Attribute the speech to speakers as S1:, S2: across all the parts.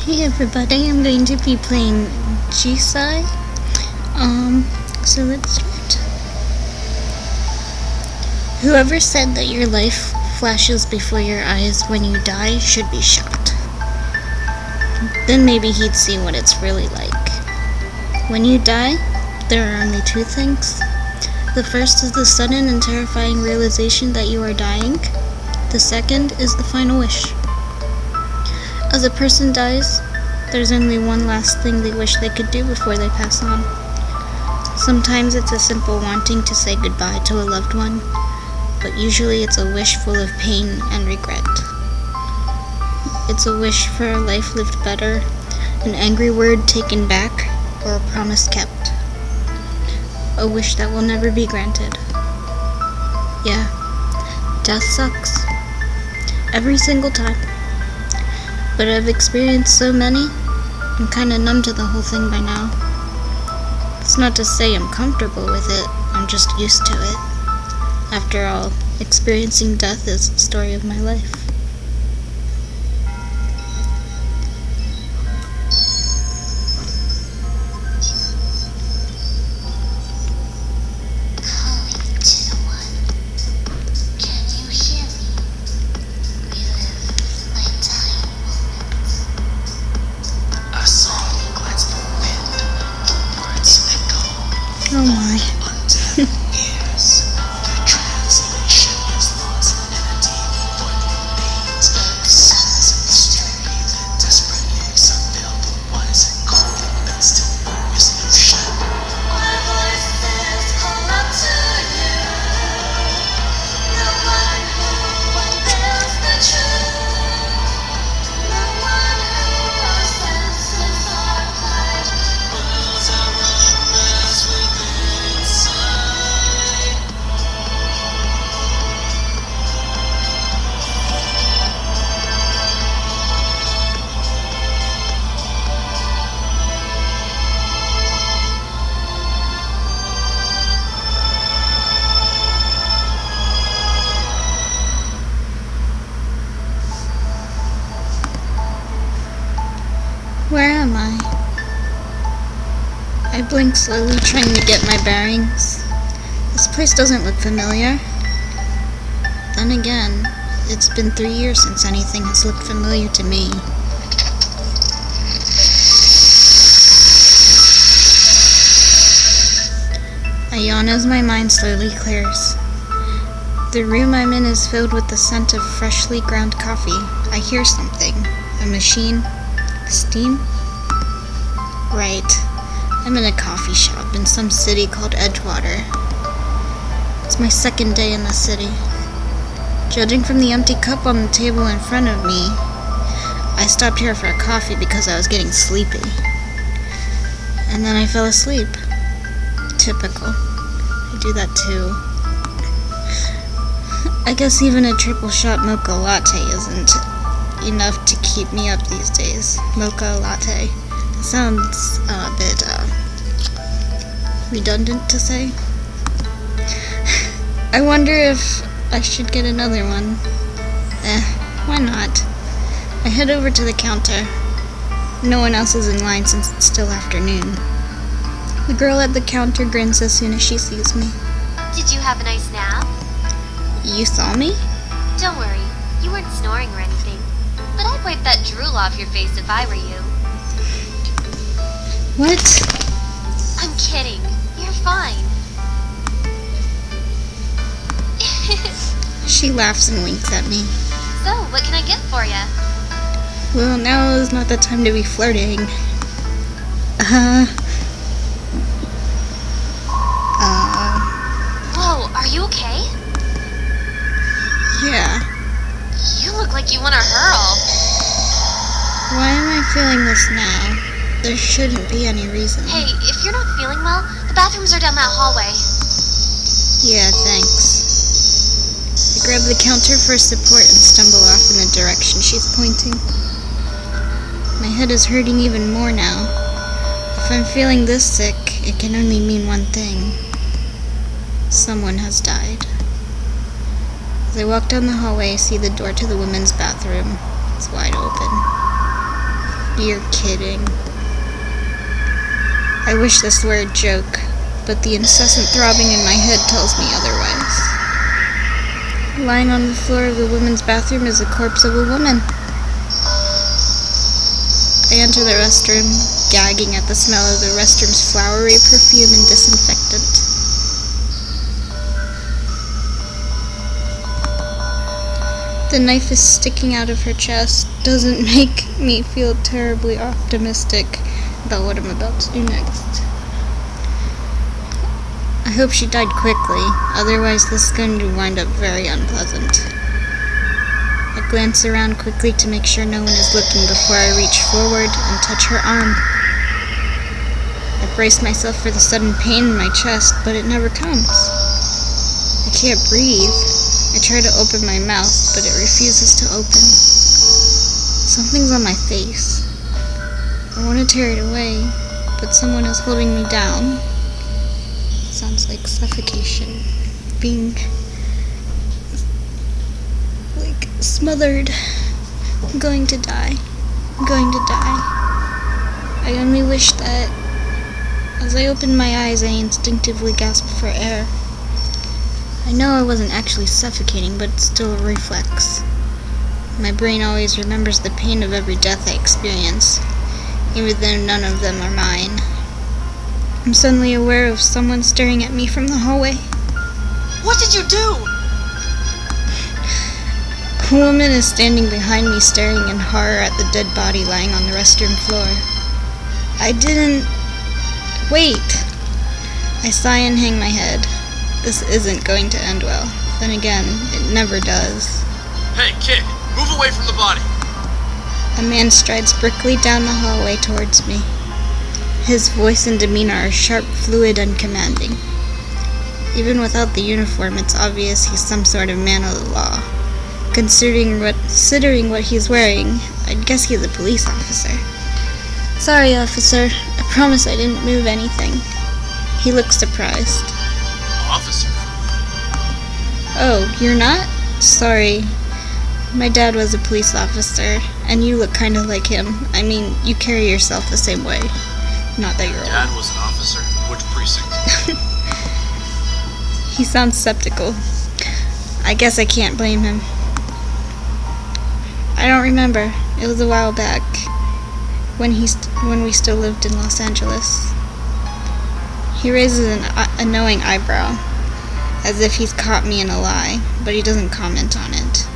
S1: Hey everybody, I'm going to be playing Jisei. So let's start. Whoever said that your life flashes before your eyes when you die should be shot. Then maybe he'd see what it's really like. When you die, there are only two things. The first is the sudden and terrifying realization that you are dying. The second is the final wish. As a person dies, there's only one last thing they wish they could do before they pass on. Sometimes it's a simple wanting to say goodbye to a loved one, but usually it's a wish full of pain and regret. It's a wish for a life lived better, an angry word taken back, or a promise kept. A wish that will never be granted. Yeah, death sucks. Every single time. But I've experienced so many, I'm kinda numb to the whole thing by now. It's not to say I'm comfortable with it, I'm just used to it. After all, experiencing death is the story of my life. Oh my. Where am I? I blink slowly, trying to get my bearings. This place doesn't look familiar. Then again, it's been 3 years since anything has looked familiar to me. I yawn as my mind slowly clears. The room I'm in is filled with the scent of freshly ground coffee. I hear something. A machine. Steam? Right. I'm in a coffee shop in some city called Edgewater. It's my second day in the city. Judging from the empty cup on the table in front of me, I stopped here for a coffee because I was getting sleepy. And then I fell asleep. Typical. I do that too. I guess even a triple shot mocha latte isn't enough to keep me up these days. Mocha latte. Sounds a bit redundant to say. I wonder if I should get another one. Why not? I head over to the counter. No one else is in line since it's still afternoon. The girl at the counter grins as soon as she sees me.
S2: Did you have a nice nap?
S1: You saw me?
S2: Don't worry, you weren't snoring or anything. But I'd wipe that drool off your face if I were you.
S1: What?
S2: I'm kidding. You're fine.
S1: She laughs and winks at me.
S2: So, what can I get for you?
S1: Well, now is not the time to be flirting.
S2: Whoa, are you okay?
S1: Yeah.
S2: You look like you want to hurl.
S1: Why am I feeling this now? There shouldn't be any reason.
S2: Hey, if you're not feeling well, the bathrooms are down that hallway.
S1: Yeah, thanks. I grab the counter for support and stumble off in the direction she's pointing. My head is hurting even more now. If I'm feeling this sick, it can only mean one thing. Someone has died. As I walk down the hallway, I see the door to the women's bathroom. It's wide open. You're kidding. I wish this were a joke, but the incessant throbbing in my head tells me otherwise. Lying on the floor of the women's bathroom is the corpse of a woman. I enter the restroom, gagging at the smell of the restroom's flowery perfume and disinfectant. The knife is sticking out of her chest. Doesn't make me feel terribly optimistic about what I'm about to do next. I hope she died quickly, otherwise this is going to wind up very unpleasant. I glance around quickly to make sure no one is looking before I reach forward and touch her arm. I brace myself for the sudden pain in my chest, but it never comes. I can't breathe. I try to open my mouth, but it refuses to open. Something's on my face. I want to tear it away, but someone is holding me down. Sounds like suffocation. Being like smothered. I'm going to die. I'm going to die. I only wish that as I opened my eyes, I instinctively gasped for air. I know I wasn't actually suffocating, but it's still a reflex. My brain always remembers the pain of every death I experience, even though none of them are mine. I'm suddenly aware of someone staring at me from the hallway.
S3: What did you do?
S1: A woman is standing behind me, staring in horror at the dead body lying on the restroom floor. I didn't... Wait! I sigh and hang my head. This isn't going to end well. Then again, it never does.
S3: Hey, kid! Move away from the body!
S1: A man strides briskly down the hallway towards me. His voice and demeanor are sharp, fluid, and commanding. Even without the uniform, it's obvious he's some sort of man of the law. Considering what he's wearing, I'd guess he's a police officer. Sorry, officer. I promise I didn't move anything. He looks surprised.
S3: Officer?
S1: Oh, you're not? Sorry. My dad was a police officer, and you look kind of like him. I mean, you carry yourself the same way. Not that you're old.
S3: Dad was an officer? Which precinct?
S1: He sounds skeptical. I guess I can't blame him. I don't remember. It was a while back, when we still lived in Los Angeles. He raises a knowing eyebrow, as if he's caught me in a lie, but he doesn't comment on it.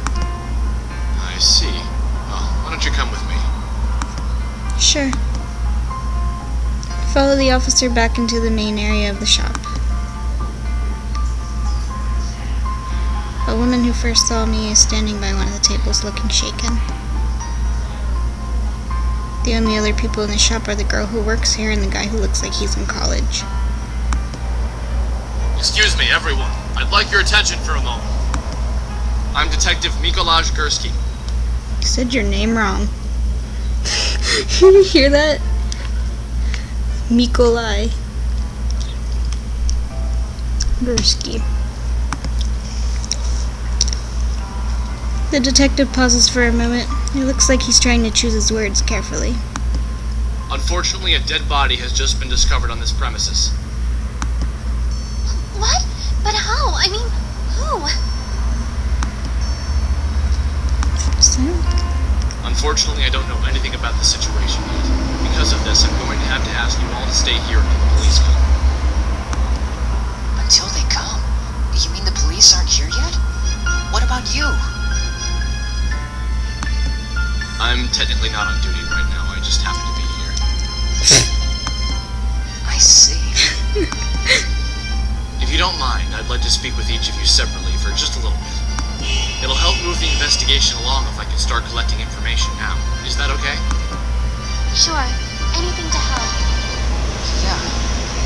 S3: I see. Well, why don't you come with me?
S1: Sure. Follow the officer back into the main area of the shop. A woman who first saw me is standing by one of the tables looking shaken. The only other people in the shop are the girl who works here and the guy who looks like he's in college.
S3: Excuse me, everyone. I'd like your attention for a moment. I'm Detective Mikolaj Gursky.
S1: You said your name wrong. You hear that? Mikolaj Gursky. The detective pauses for a moment. It looks like he's trying to choose his words carefully.
S3: Unfortunately, a dead body has just been discovered on this premises.
S2: What? But how? I mean, who?
S1: So,
S3: Unfortunately, I don't know anything about the situation yet. Because of this, I'm going to have to ask you all to stay here until the police come.
S4: Until they come? You mean the police aren't here yet? What about you?
S3: I'm technically not on duty right now. I just happen to be here.
S4: I see.
S3: If you don't mind, I'd like to speak with each of you separately for just a little bit. It'll help move the investigation along if I can start collecting information now. Is that okay?
S2: Sure. Anything to help.
S4: Yeah,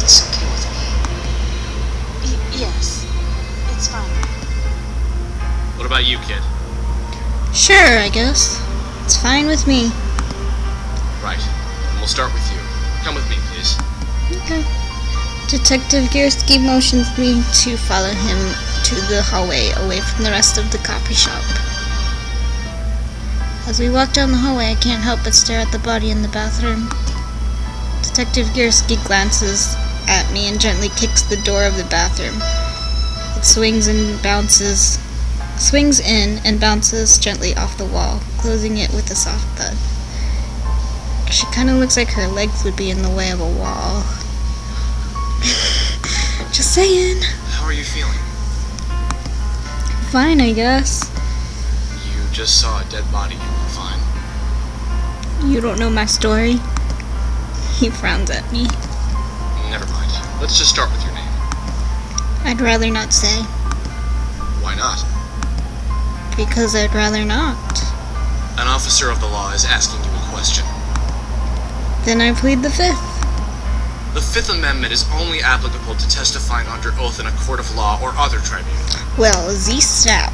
S4: it's okay with me.
S5: Yes, it's fine.
S3: What about you, kid?
S1: sure, I guess. It's fine with me.
S3: Right. And we'll start with you. Come with me, please.
S1: Okay. Detective Gursky motions me to follow him to the hallway away from the rest of the coffee shop. As we walk down the hallway, I can't help but stare at the body in the bathroom. Detective Gierski glances at me and gently kicks the door of the bathroom. It swings in and bounces gently off the wall, closing it with a soft thud. She kind of looks like her legs would be in the way of a wall. Just saying.
S3: How are you feeling?
S1: Fine, I guess.
S3: You just saw a dead body. You were fine.
S1: You don't know my story? He frowns at me.
S3: Never mind. Let's just start with your name.
S1: I'd rather not say.
S3: Why not?
S1: Because I'd rather not.
S3: An officer of the law is asking you a question.
S1: Then I plead the fifth.
S3: The Fifth Amendment is only applicable to testifying under oath in a court of law or other tribunal.
S1: Well, Z-snap.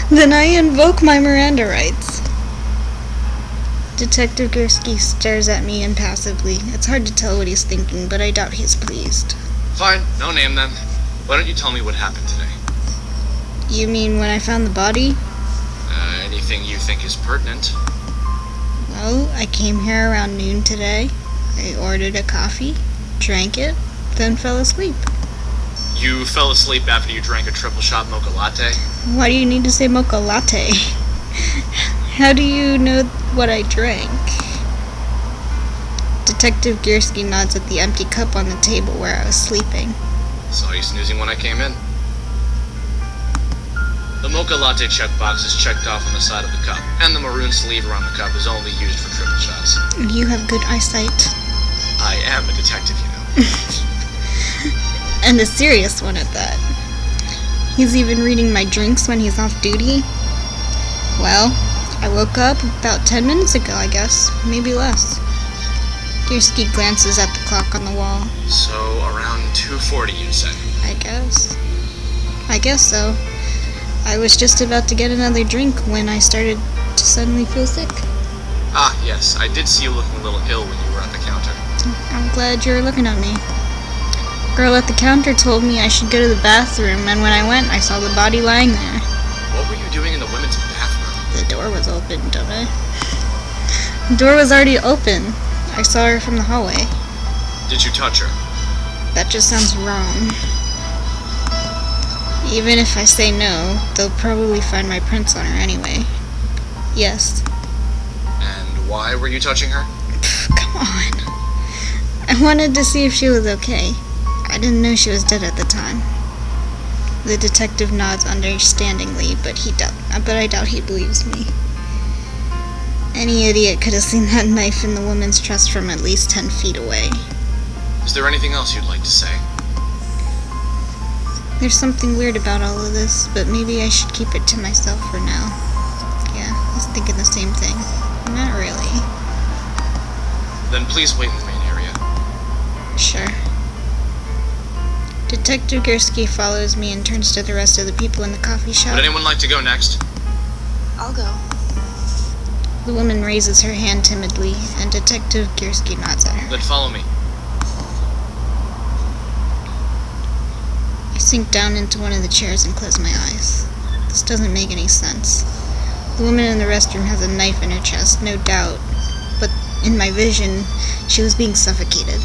S1: Then I invoke my Miranda rights. Detective Gierski stares at me impassively. It's hard to tell what he's thinking, but I doubt he's pleased.
S3: Fine, no name then. Why don't you tell me what happened today?
S1: You mean when I found the body?
S3: Anything you think is pertinent.
S1: Well, I came here around noon today. I ordered a coffee, drank it, then fell asleep.
S3: You fell asleep after you drank a triple shot mocha latte?
S1: Why do you need to say mocha latte? How do you know what I drank? Detective Gierski nods at the empty cup on the table where I was sleeping.
S3: Saw you snoozing when I came in. The mocha latte checkbox is checked off on the side of the cup, and the maroon sleeve around the cup is only used for triple shots.
S1: You have good eyesight.
S3: I am a detective, you know.
S1: And a serious one at that. He's even reading my drinks when he's off duty. Well, I woke up about 10 minutes ago, I guess. Maybe less. Gierski glances at the clock on the wall.
S3: So, around 2:40, you'd say?
S1: I guess so. I was just about to get another drink when I started to suddenly feel sick.
S3: Ah, yes, I did see you looking a little ill when you were at the counter.
S1: I'm glad you were looking at me. Girl at the counter told me I should go to the bathroom, and when I went, I saw the body lying there.
S3: What were you doing in the women's bathroom?
S1: The door was open, don't I? The door was already open. I saw her from the hallway.
S3: Did you touch her?
S1: That just sounds wrong. Even if I say no, they'll probably find my prints on her anyway. Yes.
S3: And why were you touching her?
S1: Come on. I wanted to see if she was okay. I didn't know she was dead at the time. The detective nods understandingly, but I doubt he believes me. Any idiot could have seen that knife in the woman's chest from at least 10 feet away.
S3: Is there anything else you'd like to say?
S1: There's something weird about all of this, but maybe I should keep it to myself for now. Yeah, I was thinking the same thing. Not really.
S3: Then please wait in the main area.
S1: Sure. Detective Gierski follows me and turns to the rest of the people in the coffee shop.
S3: Would anyone like to go next?
S5: I'll go.
S1: The woman raises her hand timidly, and Detective Gierski nods at her.
S3: Then follow me.
S1: I sink down into one of the chairs and close my eyes. This doesn't make any sense. The woman in the restroom has a knife in her chest, no doubt, but in my vision, she was being suffocated.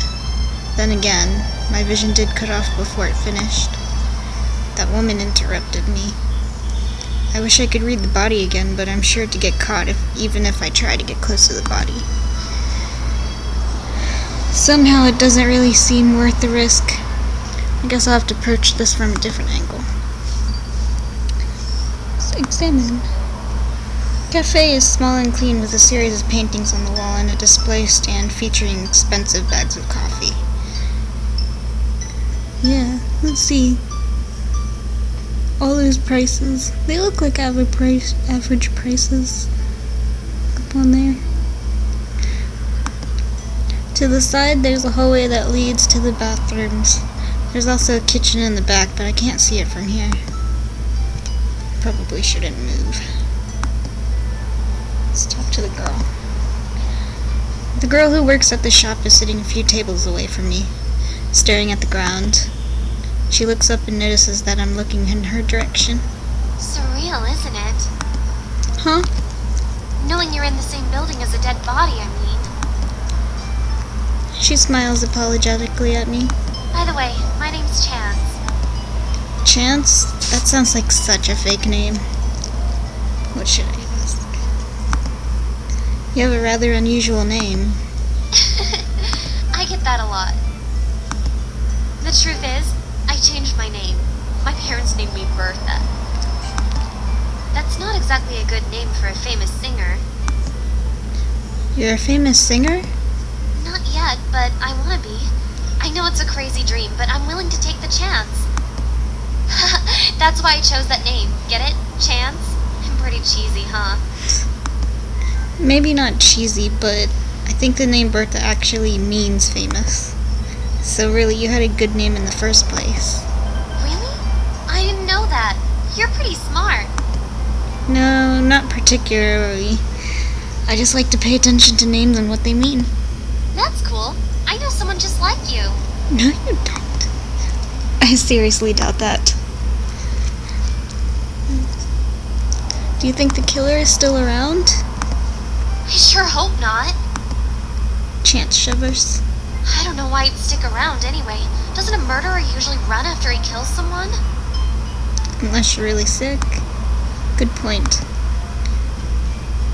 S1: Then again, my vision did cut off before it finished. That woman interrupted me. I wish I could read the body again, but I'm sure to get caught even if I try to get close to the body. Somehow it doesn't really seem worth the risk. I guess I'll have to approach this from a different angle. Let's examine. The cafe is small and clean with a series of paintings on the wall and a display stand featuring expensive bags of coffee. Yeah, let's see. All those prices. They look like average prices. Up on there. To the side, there's a hallway that leads to the bathrooms. There's also a kitchen in the back, but I can't see it from here. Probably shouldn't move. Let's talk to the girl. The girl who works at the shop is sitting a few tables away from me, staring at the ground. She looks up and notices that I'm looking in her direction.
S2: Surreal, isn't it?
S1: Huh?
S2: Knowing you're in the same building as a dead body, I mean.
S1: She smiles apologetically at me.
S2: By the way, my name's Chance.
S1: Chance? That sounds like such a fake name. What should I ask? You have a rather unusual name.
S2: I get that a lot. The truth is, I changed my name. My parents named me Bertha. That's not exactly a good name for a famous singer.
S1: You're a famous singer?
S2: Not yet, but I want to be. I know it's a crazy dream, but I'm willing to take the chance. That's why I chose that name. Get it? Chance? I'm pretty cheesy, huh?
S1: Maybe not cheesy, but I think the name Bertha actually means famous. So really, you had a good name in the first place.
S2: Really? I didn't know that. You're pretty smart.
S1: No, not particularly. I just like to pay attention to names and what they mean.
S2: That's cool. I know someone just like you.
S1: No, you don't. I seriously doubt that. Do you think the killer is still around?
S2: I sure hope not.
S1: Chance shivers.
S2: I don't know why he'd stick around anyway. Doesn't a murderer usually run after he kills someone?
S1: Unless you're really sick. Good point.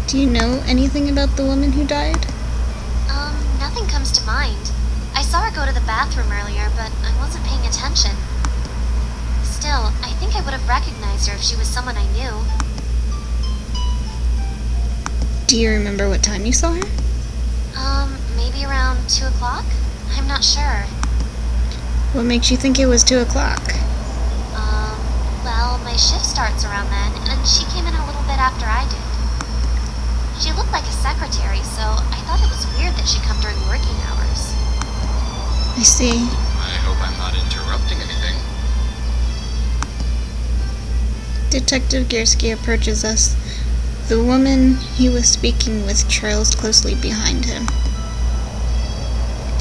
S1: Do you know anything about the woman who died?
S2: Nothing comes to mind. I saw her go to the bathroom earlier, but I wasn't paying attention. Still, I think I would have recognized her if she was someone I knew.
S1: Do you remember what time you saw her?
S2: Maybe around 2 o'clock? I'm not sure.
S1: What makes you think it was 2 o'clock?
S2: Well, my shift starts around then, and she came in a little bit after I did. She looked like a secretary, so I thought it was weird that she'd come during working hours.
S1: I see.
S3: I hope I'm not interrupting anything.
S1: Detective Gierski approaches us. The woman he was speaking with trails closely behind him.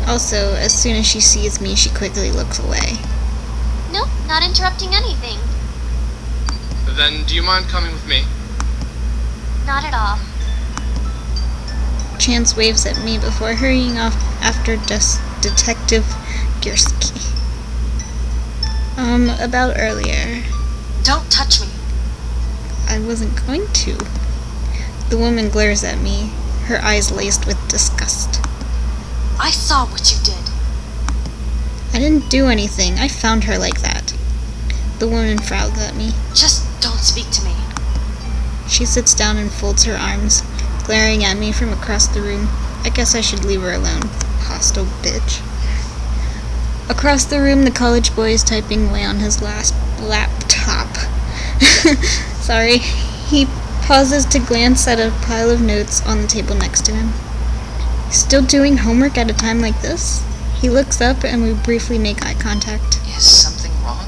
S1: Also, as soon as she sees me, she quickly looks away.
S2: Nope, not interrupting anything.
S3: Then, do you mind coming with me?
S2: Not at all.
S1: Chance waves at me before hurrying off after Detective Gierski. About earlier.
S4: Don't touch me.
S1: I wasn't going to. The woman glares at me, her eyes laced with disgust.
S4: I saw what you did.
S1: I didn't do anything. I found her like that. The woman frowns at me.
S4: Just don't speak to me.
S1: She sits down and folds her arms, glaring at me from across the room. I guess I should leave her alone. Hostile bitch. Across the room, the college boy is typing away on his last laptop. Sorry. He pauses to glance at a pile of notes on the table next to him. Still doing homework at a time like this? He looks up and we briefly make eye contact.
S4: Is something wrong?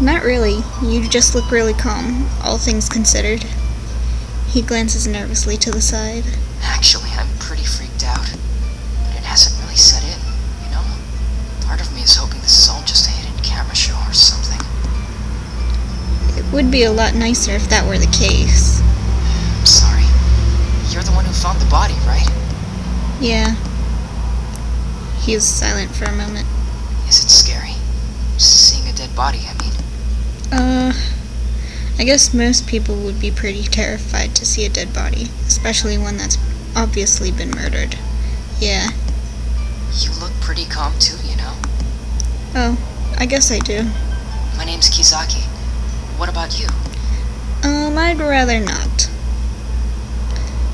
S1: Not really. You just look really calm, all things considered. He glances nervously to the side.
S4: Actually, I'm pretty freaked out. But it hasn't really set in, you know? Part of me is hoping this is all just a hidden camera show or something.
S1: It would be a lot nicer if that were the case.
S4: I'm sorry. You're the one who found the body, right?
S1: Yeah. He is silent for a moment.
S4: Is it scary? Seeing a dead body, I mean.
S1: I guess most people would be pretty terrified to see a dead body, especially one that's obviously been murdered. Yeah.
S4: You look pretty calm too, you know?
S1: Oh, I guess I do.
S4: My name's Kizaki. What about you?
S1: I'd rather not.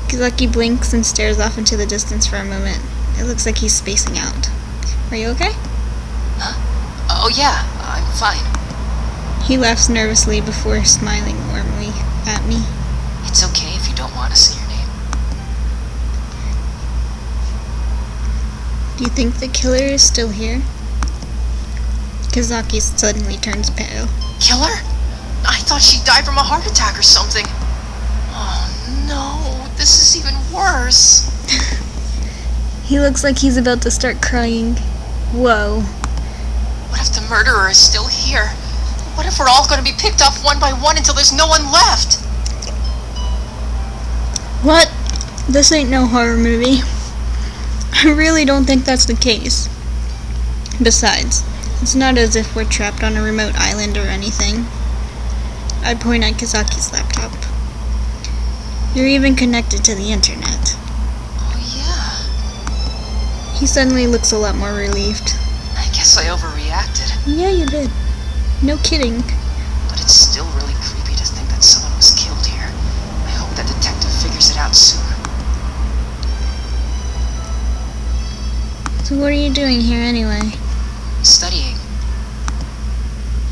S1: Kizaki blinks and stares off into the distance for a moment. It looks like he's spacing out. Are you okay?
S4: Huh? Oh yeah, I'm fine.
S1: He laughs nervously before smiling warmly at me.
S4: It's okay if you don't want to say your name.
S1: Do you think the killer is still here? Kizaki suddenly turns pale.
S4: Killer? I thought she died from a heart attack or something. Oh no, this is even worse.
S1: He looks like he's about to start crying. Whoa.
S4: What if the murderer is still here? What if we're all going to be picked off one by one until there's no one left?
S1: What? This ain't no horror movie. I really don't think that's the case. Besides, it's not as if we're trapped on a remote island or anything. I point at Kizaki's laptop. You're even connected to the internet.
S4: Oh, yeah.
S1: He suddenly looks a lot more relieved.
S4: I guess I overreacted.
S1: Yeah, you did. No kidding.
S4: But it's still really creepy to think that someone was killed here. I hope that detective figures it out soon.
S1: So what are you doing here anyway?
S4: Studying.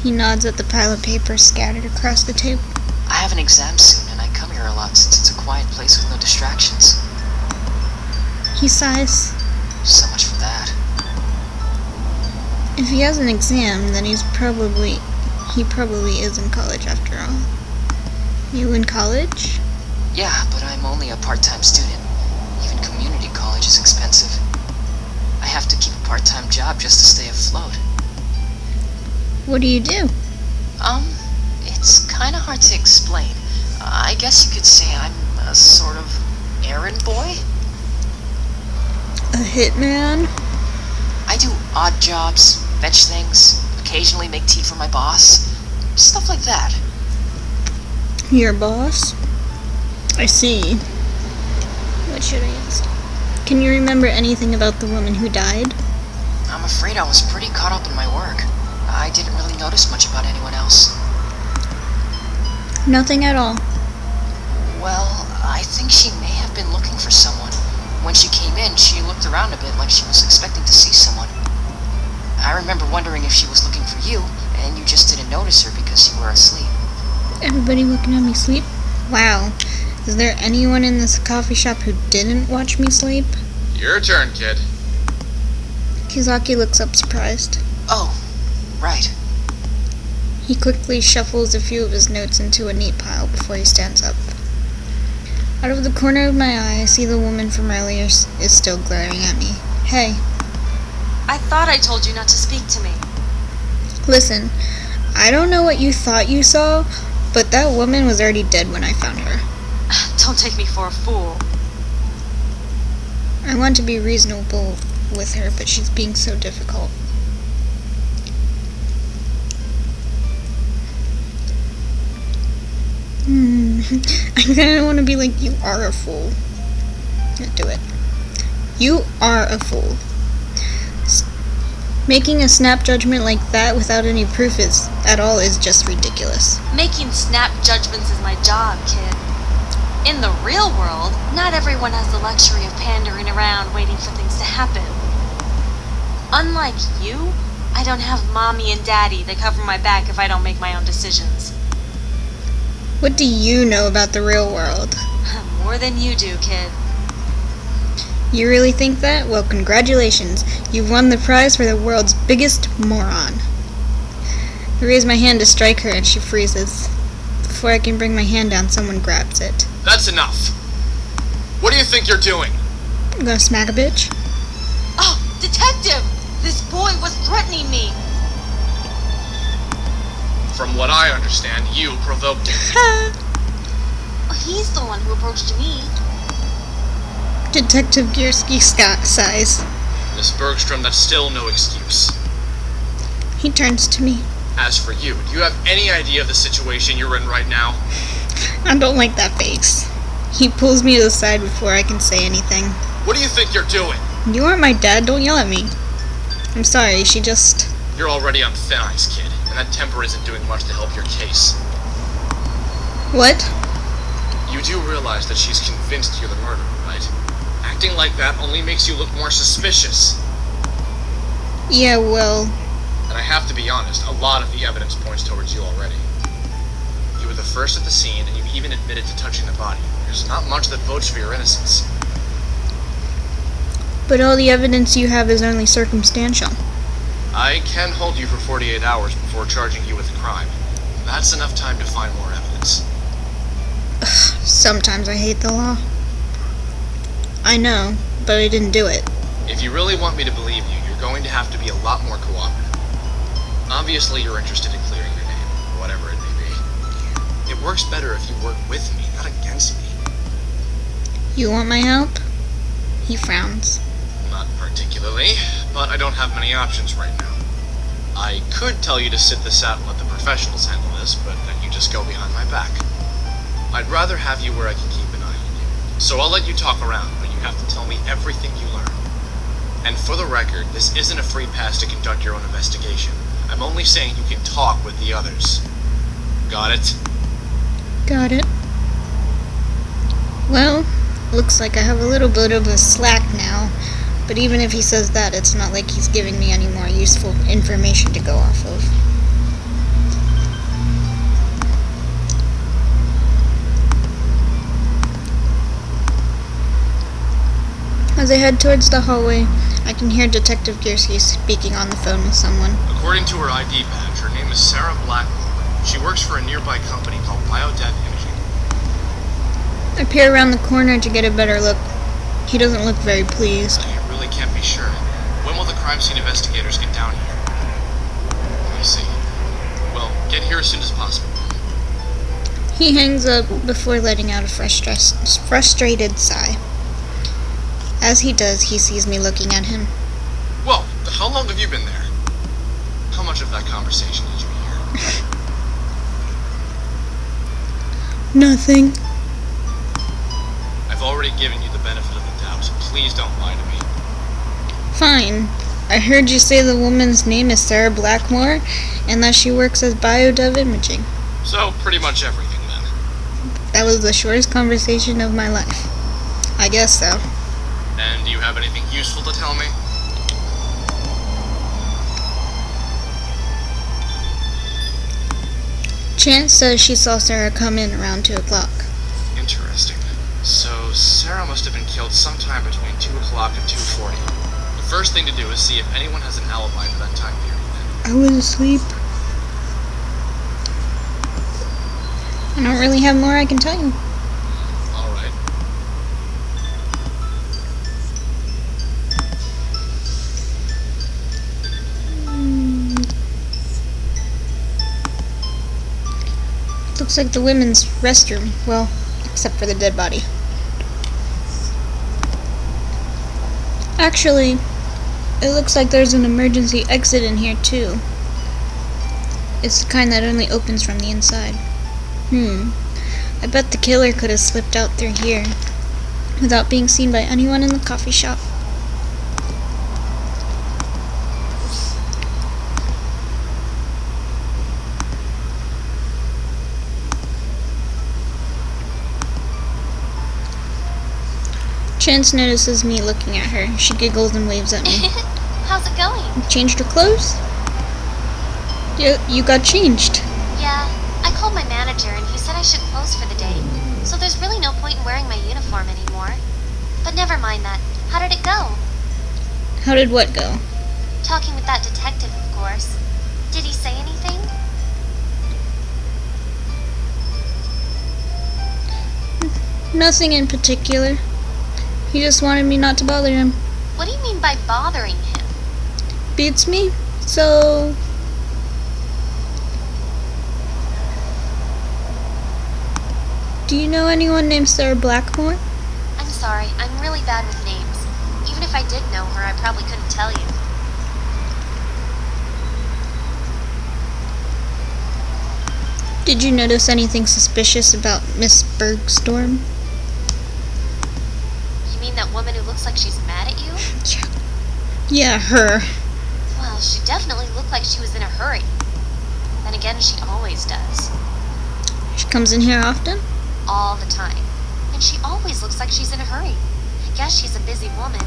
S1: He nods at the pile of papers scattered across the table.
S4: I have an exam soon, and I come here a lot since it's a quiet place with no distractions.
S1: He sighs.
S4: So much for that.
S1: If he has an exam, then he probably is in college after all. You in college?
S4: Yeah, but I'm only a part-time student. Even community college is expensive. I have to keep a part-time job just to stay afloat.
S1: What do you do?
S4: It's kind of hard to explain. I guess you could say I'm a sort of errand boy.
S1: A hitman?
S4: I do odd jobs, fetch things, occasionally make tea for my boss. Stuff like that.
S1: Your boss? I see. What should I ask? Can you remember anything about the woman who died?
S4: I'm afraid I was pretty caught up in my work. I didn't really notice much about anyone else.
S1: Nothing at all.
S4: Well, I think she may have been looking for someone. When she came in, she looked around a bit like she was expecting to see someone. I remember wondering if she was looking for you, and you just didn't notice her because you were asleep.
S1: Everybody looking at me sleep? Wow. Is there anyone in this coffee shop who didn't watch me sleep?
S3: Your turn, kid.
S1: Kizaki looks up surprised.
S4: Oh, right.
S1: He quickly shuffles a few of his notes into a neat pile before he stands up. Out of the corner of my eye, I see the woman from earlier is still glaring at me. Hey.
S5: I thought I told you not to speak to me.
S1: Listen, I don't know what you thought you saw, but that woman was already dead when I found her.
S5: Don't take me for a fool.
S1: I want to be reasonable with her, but she's being so difficult. I kind of want to be like, you are a fool. Do it. You are a fool. Making a snap judgment like that without any proof at all is just ridiculous.
S5: Making snap judgments is my job, kid. In the real world, not everyone has the luxury of pandering around waiting for things to happen. Unlike you, I don't have mommy and daddy that cover my back if I don't make my own decisions.
S1: What do you know about the real world?
S5: More than you do, kid.
S1: You really think that? Well, congratulations. You've won the prize for the world's biggest moron. I raise my hand to strike her and she freezes. Before I can bring my hand down, someone grabs it.
S3: That's enough. What do you think you're doing?
S1: I'm gonna smack a bitch.
S5: Oh, detective! This boy was threatening me.
S3: From what I understand, you provoked him.
S5: Well, he's the one who approached me.
S1: Detective Gierski sighs.
S3: Miss Bergstrom, that's still no excuse.
S1: He turns to me.
S3: As for you, do you have any idea of the situation you're in right now?
S1: I don't like that face. He pulls me to the side before I can say anything.
S3: What do you think you're doing?
S1: You aren't my dad, don't yell at me. I'm sorry, she just...
S3: You're already on thin ice, kid, and that temper isn't doing much to help your case.
S1: What?
S3: You do realize that she's convinced you're the murderer, right? Acting like that only makes you look more suspicious.
S1: Yeah, well...
S3: And I have to be honest, a lot of the evidence points towards you already. You were the first at the scene, and you even admitted to touching the body. There's not much that votes for your innocence.
S1: But all the evidence you have is only circumstantial.
S3: I can hold you for 48 hours before charging you with a crime. That's enough time to find more evidence.
S1: Sometimes I hate the law. I know, but I didn't do it.
S3: If you really want me to believe you, you're going to have to be a lot more cooperative. Obviously, you're interested in clearing your name, whatever it may be. It works better if you work with me, not against me.
S1: You want my help? He frowns.
S3: Not particularly, but I don't have many options right now. I could tell you to sit this out and let the professionals handle this, but then you just go behind my back. I'd rather have you where I can keep an eye on you. So I'll let you talk around, but you have to tell me everything you learn. And for the record, this isn't a free pass to conduct your own investigation. I'm only saying you can talk with the others. Got it?
S1: Got it. Well, looks like I have a little bit of a slack now, but even if he says that, it's not like he's giving me any more useful information to go off of. As I head towards the hallway, I can hear Detective Giersky speaking on the phone with someone.
S3: According to her ID badge, her name is Sarah Blackmore. She works for a nearby company called Biodev Imaging.
S1: I peer around the corner to get a better look. He doesn't look very pleased.
S3: I really can't be sure. When will the crime scene investigators get down here? I see. Well, get here as soon as possible.
S1: He hangs up before letting out a frustrated sigh. As he does, he sees me looking at him.
S3: Well, how long have you been there? How much of that conversation did you hear?
S1: Nothing.
S3: I've already given you the benefit of the doubt, so please don't lie to me.
S1: Fine. I heard you say the woman's name is Sarah Blackmore, and that she works as Biodev Imaging.
S3: So, pretty much everything then.
S1: That was the shortest conversation of my life. I guess so.
S3: And do you have anything useful to tell me?
S1: Chance says she saw Sarah come in around 2 o'clock.
S3: Interesting. So, Sarah must have been killed sometime between 2 o'clock and 2:40. The first thing to do is see if anyone has an alibi for that time period then.
S1: I was asleep. I don't really have more I can tell you.
S3: Alright.
S1: Looks like the women's restroom. Well, except for the dead body. Actually, it looks like there's an emergency exit in here too. It's the kind that only opens from the inside. I bet the killer could have slipped out through here without being seen by anyone in the coffee shop. Chance notices me looking at her. She giggles and waves at me.
S2: How's it going?
S1: Changed her clothes? You got changed.
S2: Yeah, I called my manager and he said I should close for the day. So there's really no point in wearing my uniform anymore. But never mind that. How did it go?
S1: How did what go?
S2: Talking with that detective, of course. Did he say anything?
S1: Nothing in particular. He just wanted me not to bother him.
S2: What do you mean by bothering him?
S1: Beats me, so... Do you know anyone named Sarah Blackmore?
S2: I'm sorry, I'm really bad with names. Even if I did know her, I probably couldn't tell you.
S1: Did you notice anything suspicious about Miss Bergstorm?
S2: You mean that woman who looks like she's mad at you?
S1: Yeah, her.
S2: Well, she definitely looked like she was in a hurry. Then again, she always does.
S1: She comes in here often?
S2: All the time. And she always looks like she's in a hurry. I guess she's a busy woman.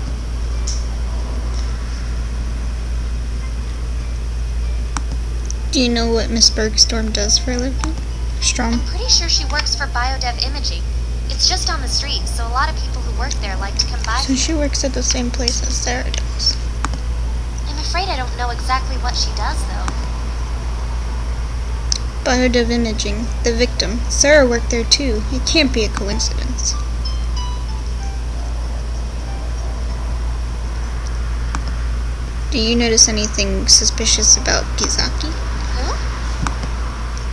S1: Do you know what Miss Bergstorm does for a living? Strong.
S2: I'm pretty sure she works for Biodev Imaging. It's just on the street, so a lot of people who work there like to come by.
S1: So she works at the same place as Sarah does.
S2: I'm afraid I don't know exactly what she does, though.
S1: Biodev Imaging, the victim. Sarah worked there too. It can't be a coincidence. Do you notice anything suspicious about Gizaki?
S2: Who?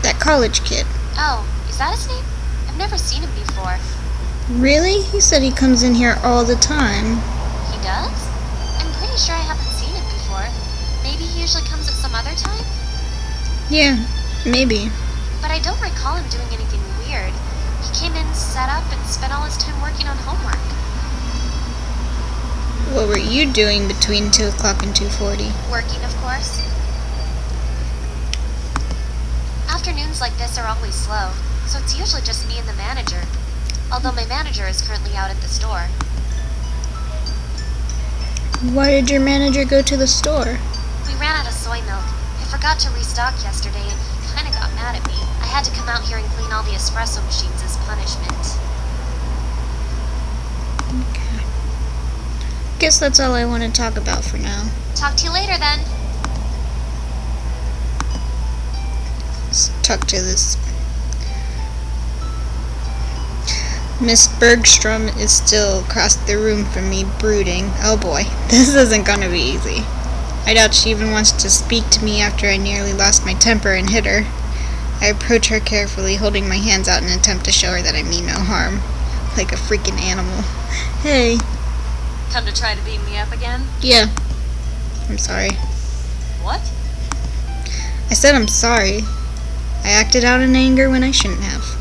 S1: That college kid.
S2: Oh, is that his name? I've never seen him before.
S1: Really? He said he comes in here all the time.
S2: He does? I'm pretty sure I haven't seen him before. Maybe he usually comes at some other time?
S1: Yeah, maybe.
S2: But I don't recall him doing anything weird. He came in, sat up, and spent all his time working on homework.
S1: What were you doing between 2 o'clock and 2:40?
S2: Working, of course. Afternoons like this are always slow, so it's usually just me and the manager. Although my manager is currently out at the store.
S1: Why did your manager go to the store?
S2: We ran out of soy milk. I forgot to restock yesterday and he kinda got mad at me. I had to come out here and clean all the espresso machines as punishment.
S1: Okay. Guess that's all I want to talk about for now.
S2: Talk to you later then.
S1: Let's talk to this. Miss Bergstrom is still across the room from me, brooding. Oh boy, this isn't gonna be easy. I doubt she even wants to speak to me after I nearly lost my temper and hit her. I approach her carefully, holding my hands out in an attempt to show her that I mean no harm. Like a freaking animal. Hey.
S5: Come to try to beat me up again?
S1: Yeah. I'm sorry.
S5: What?
S1: I said I'm sorry. I acted out in anger when I shouldn't have.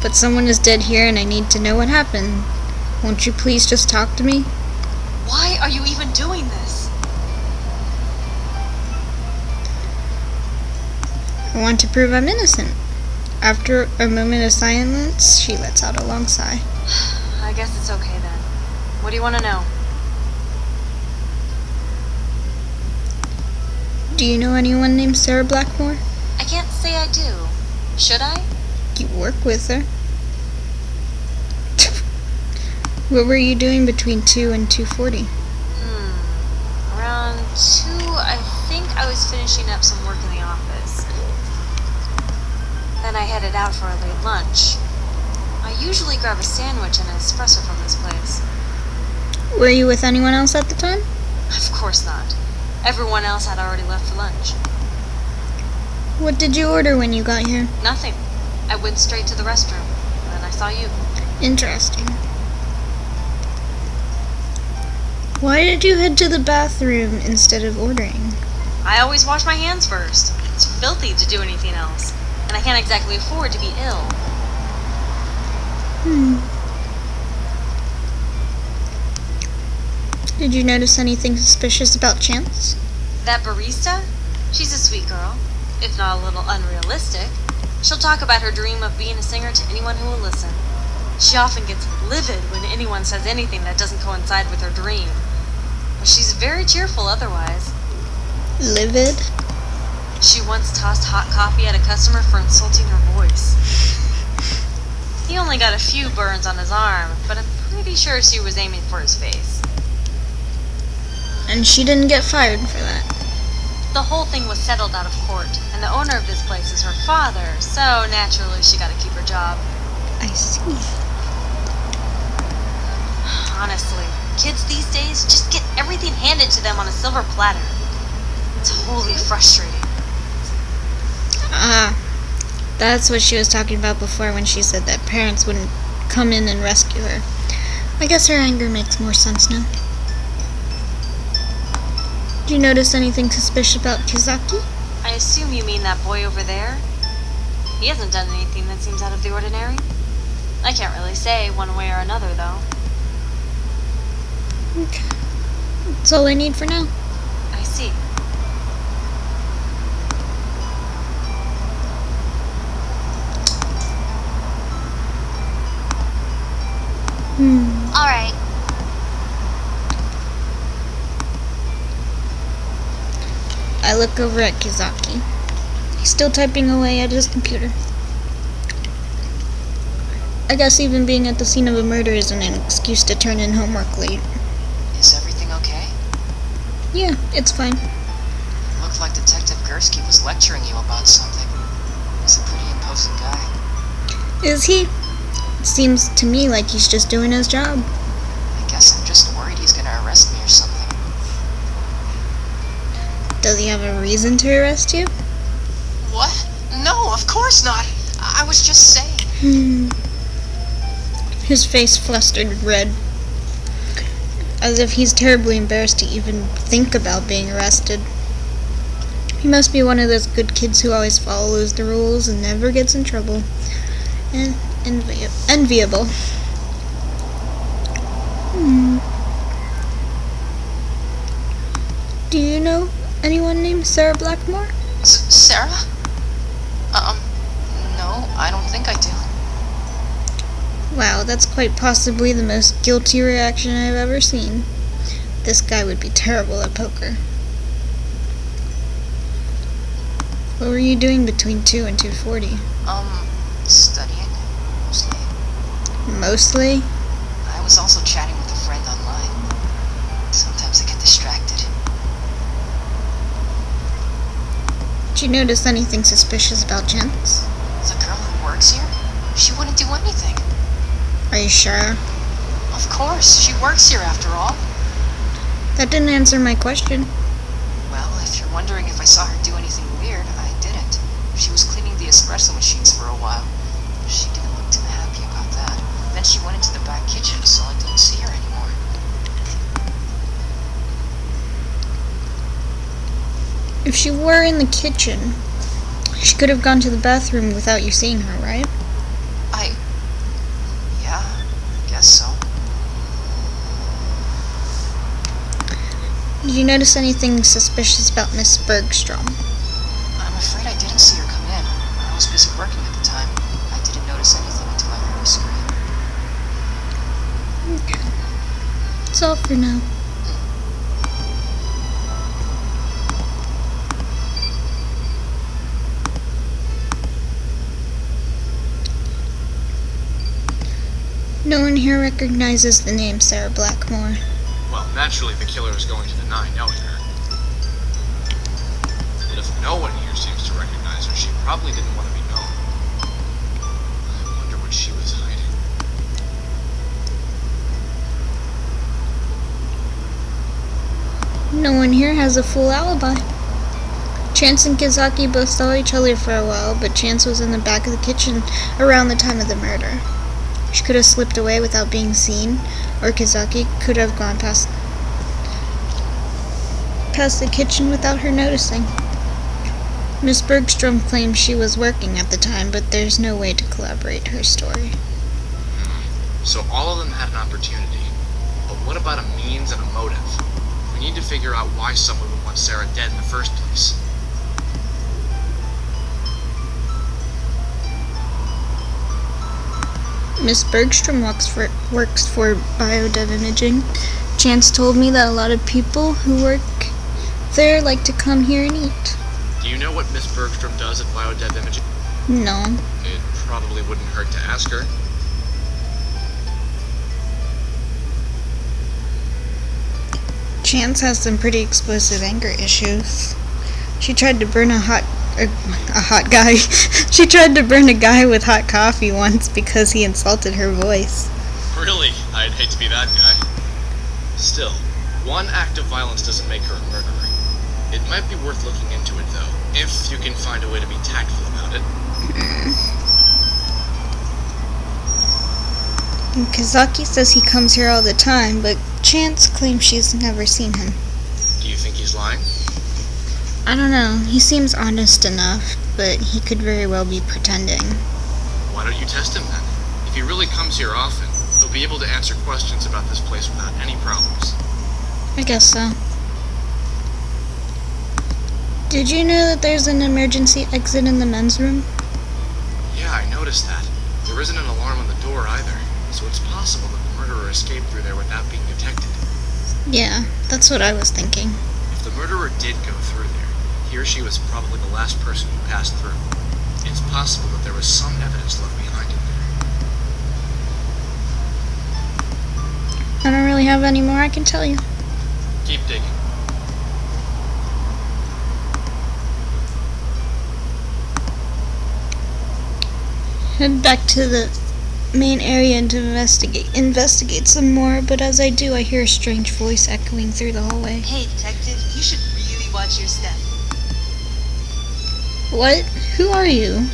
S1: But someone is dead here and I need to know what happened. Won't you please just talk to me?
S5: Why are you even doing this?
S1: I want to prove I'm innocent. After a moment of silence, she lets out a long sigh.
S5: I guess it's okay then. What do you want to know?
S1: Do you know anyone named Sarah Blackmore?
S5: I can't say I do. Should I?
S1: You work with her. What were you doing between 2 and 2:40?
S5: Around 2, I think I was finishing up some work in the office. Then I headed out for a late lunch. I usually grab a sandwich and an espresso from this place.
S1: Were you with anyone else at the time?
S5: Of course not. Everyone else had already left for lunch.
S1: What did you order when you got here?
S5: Nothing. I went straight to the restroom. Then I saw you.
S1: Interesting. Why did you head to the bathroom instead of ordering?
S5: I always wash my hands first. It's filthy to do anything else. And I can't exactly afford to be ill.
S1: Did you notice anything suspicious about Chance?
S5: That barista? She's a sweet girl, if not a little unrealistic. She'll talk about her dream of being a singer to anyone who will listen. She often gets livid when anyone says anything that doesn't coincide with her dream. But she's very cheerful otherwise.
S1: Livid?
S5: She once tossed hot coffee at a customer for insulting her voice. He only got a few burns on his arm, but I'm pretty sure she was aiming for his face.
S1: And she didn't get fired for that.
S5: The whole thing was settled out of court, and the owner of this place is her father, so naturally she got to keep her job.
S1: I see.
S5: Honestly, kids these days just get everything handed to them on a silver platter. It's wholly frustrating.
S1: That's what she was talking about before when she said that parents wouldn't come in and rescue her. I guess her anger makes more sense now. Did you notice anything suspicious about Kizaki?
S5: I assume you mean that boy over there? He hasn't done anything that seems out of the ordinary. I can't really say one way or another, though.
S1: Okay. That's all I need for now.
S5: I see.
S2: Alright.
S1: I look over at Kizaki. He's still typing away at his computer. I guess even being at the scene of a murder isn't an excuse to turn in homework late.
S4: Is everything okay?
S1: Yeah, it's fine.
S4: It looked like Detective Gursky was lecturing you about something. He's a pretty imposing guy.
S1: Is he? It seems to me like he's just doing his job.
S4: I guess I'm just worried he's gonna arrest me or something.
S1: Does he have a reason to arrest you?
S4: What? No, of course not. I was just saying.
S1: his face flustered red, as if he's terribly embarrassed to even think about being arrested. He must be one of those good kids who always follows the rules and never gets in trouble. And enviable. Do you know anyone named Sarah Blackmore?
S4: Sarah? No, I don't think I do.
S1: Wow, that's quite possibly the most guilty reaction I've ever seen. This guy would be terrible at poker. What were you doing between 2 and 2:40?
S4: Studying, mostly.
S1: Mostly?
S4: I was also chatting with a friend online. Sometimes I get distracted.
S1: Did you notice anything suspicious about Chance?
S4: The girl who works here? She wouldn't do anything.
S1: Are you sure?
S4: Of course, she works here after all.
S1: That didn't answer my question.
S4: Well, if you're wondering if I saw her do anything weird, I didn't. She was cleaning the espresso machines for a while. She didn't look too happy about that. Then she went into the back kitchen, so I didn't see her anymore.
S1: If she were in the kitchen, she could have gone to the bathroom without you seeing her, right?
S4: Yeah, I guess so.
S1: Did you notice anything suspicious about Miss Bergstrom?
S4: I'm afraid I didn't see her come in. I was busy working at the time. I didn't notice anything until I heard her scream.
S1: Okay. That's all for now. No one here recognizes the name Sarah Blackmore.
S3: Well, naturally the killer is going to deny knowing her. But if no one here seems to recognize her, she probably didn't want to be known. I wonder what she was hiding.
S1: No one here has a full alibi. Chance and Kizaki both saw each other for a while, but Chance was in the back of the kitchen around the time of the murder. She could have slipped away without being seen, or Kizaki could have gone past the kitchen without her noticing. Miss Bergstrom claims she was working at the time, but there's no way to corroborate her story.
S3: So all of them had an opportunity. But what about a means and a motive? We need to figure out why someone would want Sarah dead in the first place.
S1: Miss Bergstrom works for biodev imaging. Chance told me that a lot of people who work there like to come here and eat.
S3: Do you know what Miss Bergstrom does at biodev imaging?
S1: No.
S3: It probably wouldn't hurt to ask her.
S1: Chance has some pretty explosive anger issues. She tried to burn a hot guy. She tried to burn a guy with hot coffee once because he insulted her voice.
S3: Really? I'd hate to be that guy. Still, one act of violence doesn't make her a murderer. It might be worth looking into it, though, if you can find a way to be tactful about it.
S1: Kizaki says he comes here all the time, but Chance claims she's never seen him.
S3: Do you think he's lying?
S1: I don't know. He seems honest enough, but he could very well be pretending.
S3: Why don't you test him then? If he really comes here often, he'll be able to answer questions about this place without any problems.
S1: I guess so. Did you know that there's an emergency exit in the men's room?
S3: Yeah, I noticed that. There isn't an alarm on the door either, so it's possible that the murderer escaped through there without being detected.
S1: Yeah, that's what I was thinking.
S3: If the murderer did go through there, he or she was probably the last person who passed through. It's possible that there was some evidence left behind in there.
S1: I don't really have any more I can tell you.
S3: Keep digging.
S1: Head back to the main area and to investigate some more, but as I do, I hear a strange voice echoing through the hallway.
S6: Hey, detective, you should really watch your step.
S1: What? Who are you?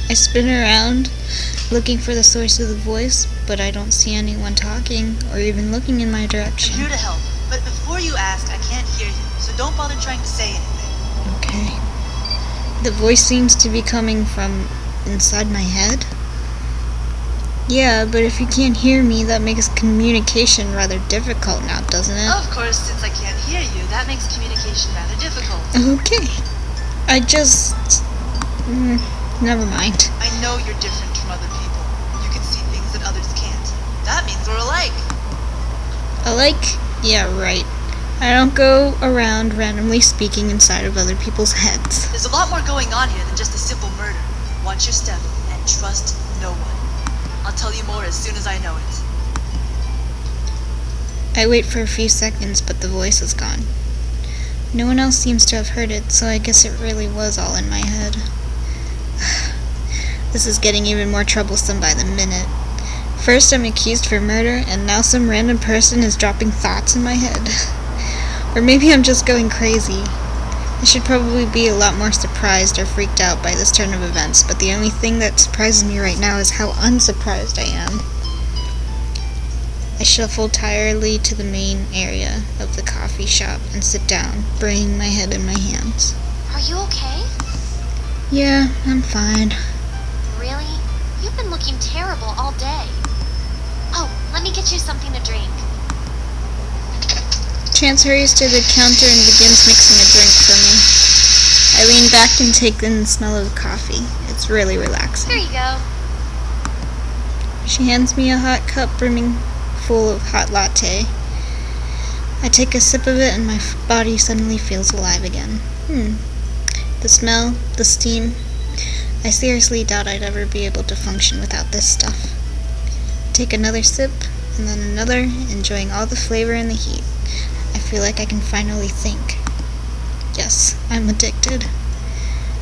S1: I spin around, looking for the source of the voice, but I don't see anyone talking or even looking in my
S6: I'm
S1: direction.
S6: here to help, but before you ask, I can't hear you, so don't bother trying to say anything.
S1: Okay. The voice seems to be coming from inside my head. Yeah, but if you can't hear me, that makes communication rather difficult now, doesn't it?
S6: Of course, since I can't hear you, that makes communication rather difficult.
S1: Okay. I just... never mind.
S6: I know you're different from other people. You can see things that others can't. That means we're alike.
S1: Alike? Yeah, right. I don't go around randomly speaking inside of other people's heads.
S6: There's a lot more going on here than just a simple murder. Watch your step and trust no one. I'll tell you more as soon as I know it.
S1: I wait for a few seconds, but the voice is gone. No one else seems to have heard it, so I guess it really was all in my head. This is getting even more troublesome by the minute. First I'm accused for murder, and now some random person is dropping thoughts in my head. Or maybe I'm just going crazy. I should probably be a lot more surprised or freaked out by this turn of events, but the only thing that surprises me right now is how unsurprised I am. I shuffle tiredly to the main area of the coffee shop and sit down, burying my head in my hands.
S2: Are you okay?
S1: Yeah, I'm fine.
S2: Really? You've been looking terrible all day. Oh, let me get you something to drink.
S1: Chance hurries to the counter and begins mixing a drink for me. I lean back and take in the smell of the coffee. It's really relaxing.
S2: Here you go.
S1: She hands me a hot cup brimming full of hot latte. I take a sip of it and my body suddenly feels alive again. The smell, the steam. I seriously doubt I'd ever be able to function without this stuff. Take another sip, and then another, enjoying all the flavor and the heat. I feel like I can finally think. Yes, I'm addicted.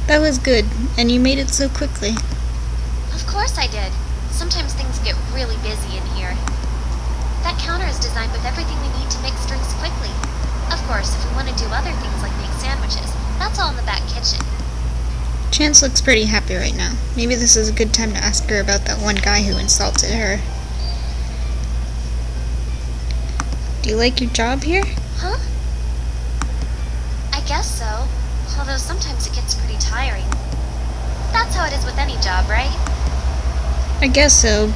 S1: That was good, and you made it so quickly.
S2: Of course I did. Sometimes things get really busy in here. That counter is designed with everything we need to mix drinks quickly. Of course, if we want to do other things like make sandwiches, that's all in the back kitchen.
S1: Chance looks pretty happy right now. Maybe this is a good time to ask her about that one guy who insulted her. Do you like your job here?
S2: Huh? I guess so. Although sometimes it gets pretty tiring. That's how it is with any job, right?
S1: I guess so,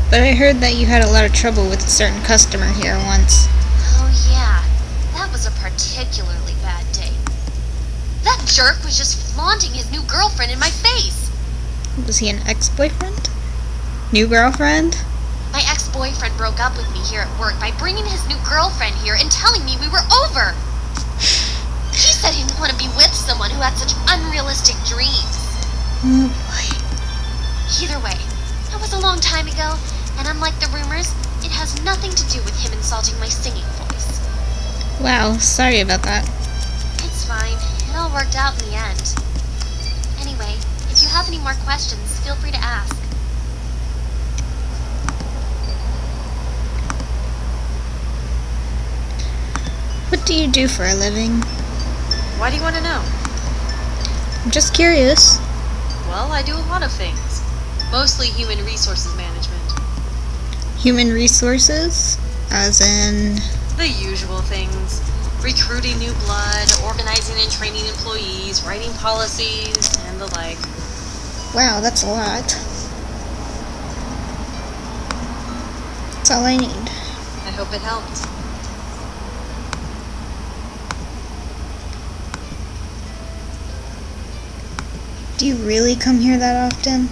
S1: but I heard that you had a lot of trouble with a certain customer here once.
S2: Oh yeah, that was a particularly bad day. That jerk was just flaunting his new girlfriend in my face.
S1: Was he an ex-boyfriend? New girlfriend?
S2: My ex-boyfriend broke up with me here at work by bringing his new girlfriend here and telling me we were over. He said he didn't want to be with someone who had such unrealistic dreams.
S1: Oh boy.
S2: Either way, that was a long time ago, and unlike the rumors, it has nothing to do with him insulting my singing voice.
S1: Wow, sorry about that.
S2: It's fine. It all worked out in the end. Anyway, if you have any more questions, feel free to ask.
S1: What do you do for a living?
S5: Why do you want to know?
S1: I'm just curious.
S5: Well, I do a lot of things. Mostly human resources management.
S1: Human resources? As in...
S5: The usual things. Recruiting new blood, organizing and training employees, writing policies, and the like.
S1: Wow, that's a lot. That's all I need.
S5: I hope it helped.
S1: Do you really come here that often?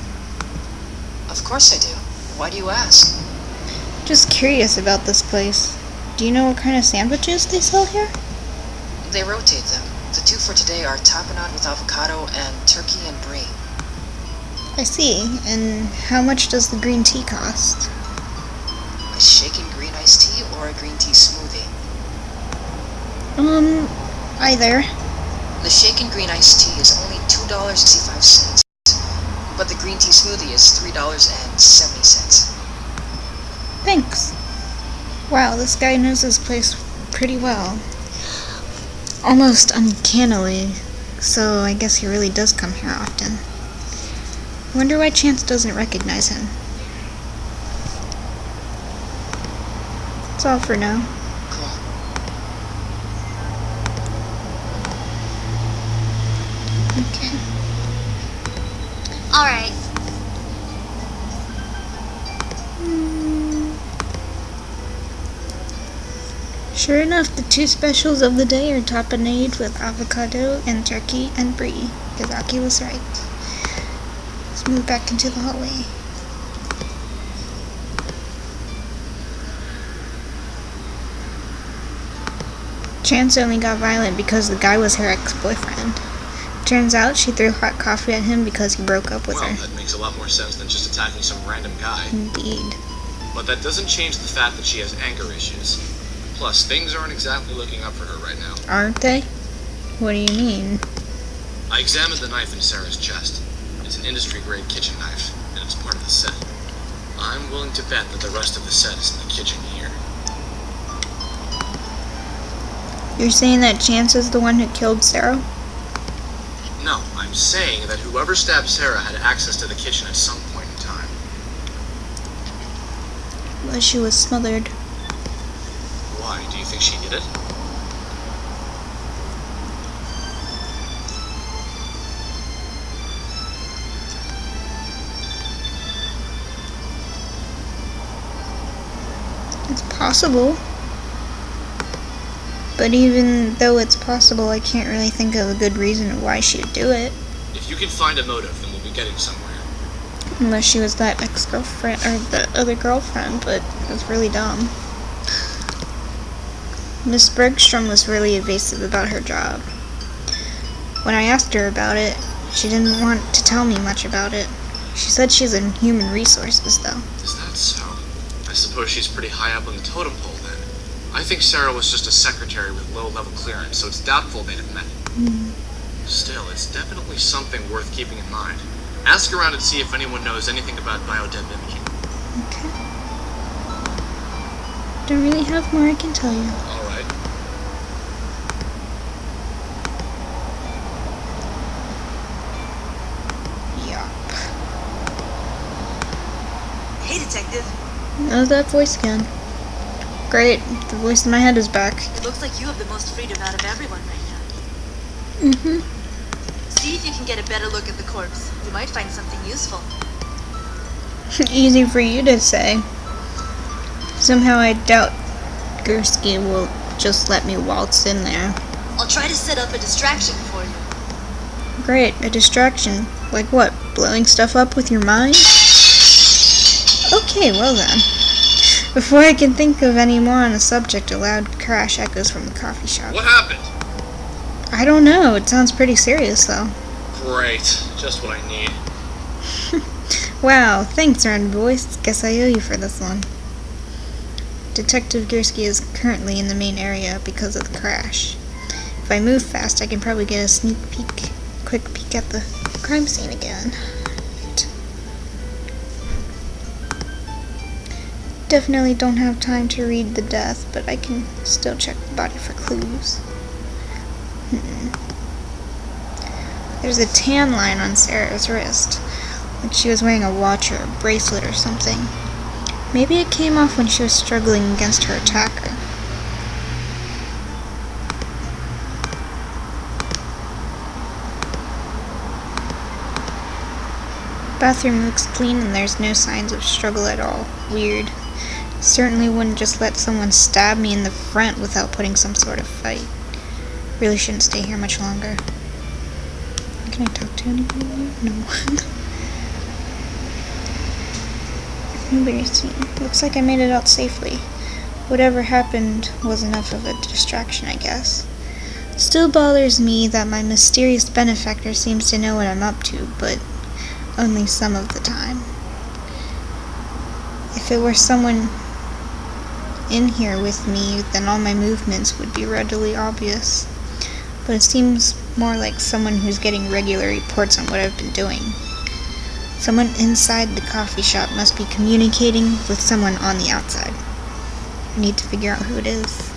S4: Of course I do. Why do you ask?
S1: Just curious about this place. Do you know what kind of sandwiches they sell here?
S4: They rotate them. The two for today are tapenade with avocado and turkey and brie.
S1: I see. And how much does the green tea cost?
S4: A shaken green iced tea or a green tea smoothie?
S1: Either.
S4: The shaken green iced tea is only $2.65, but the green tea smoothie is $3.70.
S1: Thanks. Wow, this guy knows his place pretty well. Almost uncannily, so I guess he really does come here often. Wonder why Chance doesn't recognize him. That's all for now.
S4: Cool.
S1: Okay.
S2: Alright.
S1: Sure enough, the two specials of the day are tapenade with avocado and turkey and brie. Kazaki was right. Let's move back into the hallway. Chance only got violent because the guy was her ex-boyfriend. Turns out she threw hot coffee at him because he broke up with
S3: Well,
S1: her.
S3: that makes a lot more sense than just attacking some random guy.
S1: Indeed.
S3: But that doesn't change the fact that she has anger issues. Plus, things aren't exactly looking up for her right now.
S1: Aren't they? What do you mean?
S3: I examined the knife in Sarah's chest. It's an industry-grade kitchen knife, and it's part of the set. I'm willing to bet that the rest of the set is in the kitchen here.
S1: You're saying that Chance is the one who killed Sarah?
S3: No, I'm saying that whoever stabbed Sarah had access to the kitchen at some point in time.
S1: Well, she was smothered.
S3: Why? Do you think she did it?
S1: It's possible. But even though it's possible, I can't really think of a good reason why she'd do it.
S3: If you can find a motive, then we'll be getting somewhere.
S1: Unless she was that ex-girlfriend, or the other girlfriend, but it's really dumb. Miss Bergstrom was really evasive about her job. When I asked her about it, she didn't want to tell me much about it. She said she's in human resources, though.
S3: Is that so? I suppose she's pretty high up on the totem pole, then. I think Sarah was just a secretary with low-level clearance, so it's doubtful they'd have met. Still, it's definitely something worth keeping in mind. Ask around and see if anyone knows anything about biodem imaging.
S1: Okay. Don't really have more I can tell you.
S3: All right.
S1: Yup.
S6: Hey, Detective.
S1: How's that voice again? Great, the voice in my head is back.
S6: It looks like you have the most freedom out of everyone right now. See if you can get a better look at the corpse. You might find something useful.
S1: Easy for you to say. Somehow I doubt Gursky will just let me waltz in there.
S6: I'll try to set up a distraction for you.
S1: Great, a distraction. Like what, blowing stuff up with your mind? Okay, well then. Before I can think of any more on the subject, a loud crash echoes from the coffee shop.
S3: What happened?
S1: I don't know, it sounds pretty serious though.
S3: Great. Just what I need.
S1: Wow, thanks, Random Voice. Guess I owe you for this one. Detective Gursky is currently in the main area because of the crash. If I move fast, I can probably get a quick peek at the crime scene again. Right. Definitely don't have time to read the death, but I can still check the body for clues. There's a tan line on Sarah's wrist, like she was wearing a watch or a bracelet or something. Maybe it came off when she was struggling against her attacker. Bathroom looks clean and there's no signs of struggle at all. Weird. Certainly wouldn't just let someone stab me in the front without putting some sort of fight. Really shouldn't stay here much longer. Can I talk to anyone? No. Nobody seen. Looks like I made it out safely. Whatever happened was enough of a distraction, I guess. Still bothers me that my mysterious benefactor seems to know what I'm up to, but only some of the time. If it were someone in here with me, then all my movements would be readily obvious. But it seems more like someone who's getting regular reports on what I've been doing. Someone inside the coffee shop must be communicating with someone on the outside. I need to figure out who it is.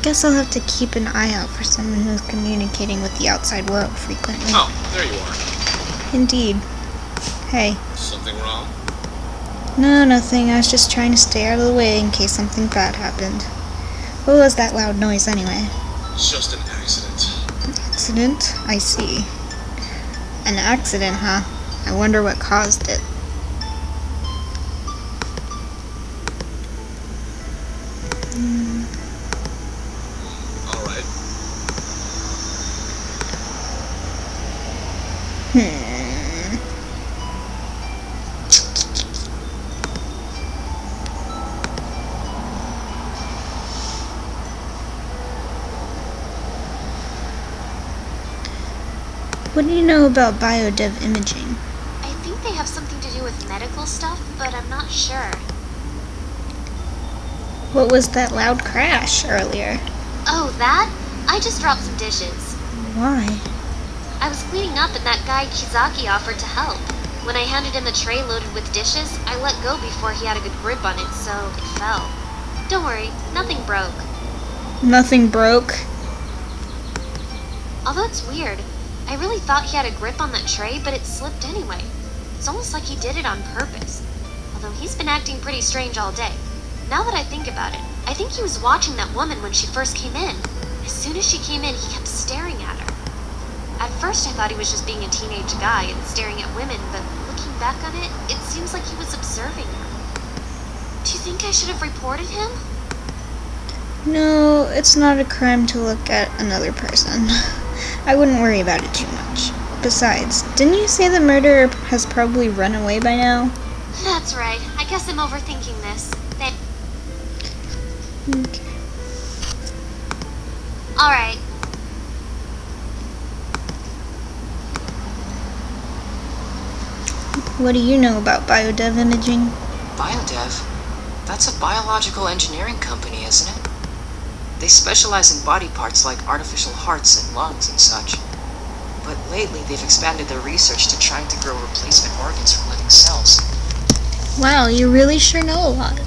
S1: Guess I'll have to keep an eye out for someone who's communicating with the outside world frequently.
S3: Oh, there you are.
S1: Indeed. Hey.
S3: Something wrong?
S1: No, nothing. I was just trying to stay out of the way in case something bad happened. What was that loud noise anyway?
S3: It's just an accident.
S1: Accident? I see. An accident, huh? I wonder what caused it.
S3: All right.
S1: What do you know about biodev imaging?
S2: I think they have something to do with medical stuff, but I'm not sure.
S1: What was that loud crash earlier?
S2: Oh, that? I just dropped some dishes.
S1: Why?
S2: I was cleaning up and that guy Kizaki offered to help. When I handed him the tray loaded with dishes, I let go before he had a good grip on it, so it fell. Don't worry, nothing broke.
S1: Nothing broke?
S2: Although it's weird, I really thought he had a grip on that tray, but it slipped anyway. It's almost like he did it on purpose. Although he's been acting pretty strange all day. Now that I think about it, I think he was watching that woman when she first came in. As soon as she came in, he kept staring at her. At first I thought he was just being a teenage guy and staring at women, but looking back on it, it seems like he was observing her. Do you think I should have reported him?
S1: No, it's not a crime to look at another person. I wouldn't worry about it too much. Besides, didn't you say the murderer has probably run away by now?
S2: That's right. I guess I'm overthinking this.
S1: Okay.
S2: Alright.
S1: What do you know about biodev imaging?
S4: Biodev? That's a biological engineering company, isn't it? They specialize in body parts like artificial hearts and lungs and such. But lately they've expanded their research to trying to grow replacement organs from living cells.
S1: Wow, you really sure know a lot.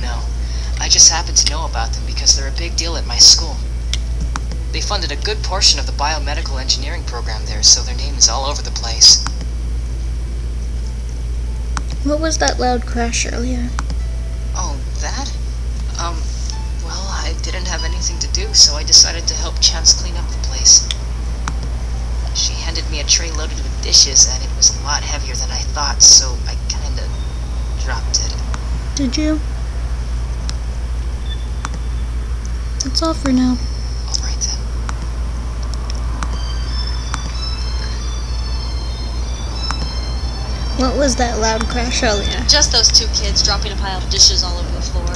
S4: No, I just happen to know about them because they're a big deal at my school. They funded a good portion of the biomedical engineering program there, so their name is all over the place.
S1: What was that loud crash earlier?
S4: Oh, that? Well, I didn't have anything to do, so I decided to help Chance clean up the place. She handed me a tray loaded with dishes, and it was a lot heavier than I thought, so I kinda dropped it.
S1: Did you? That's all for now.
S4: Alright then.
S1: What was that loud crash earlier?
S5: Just those two kids dropping a pile of dishes all over the floor.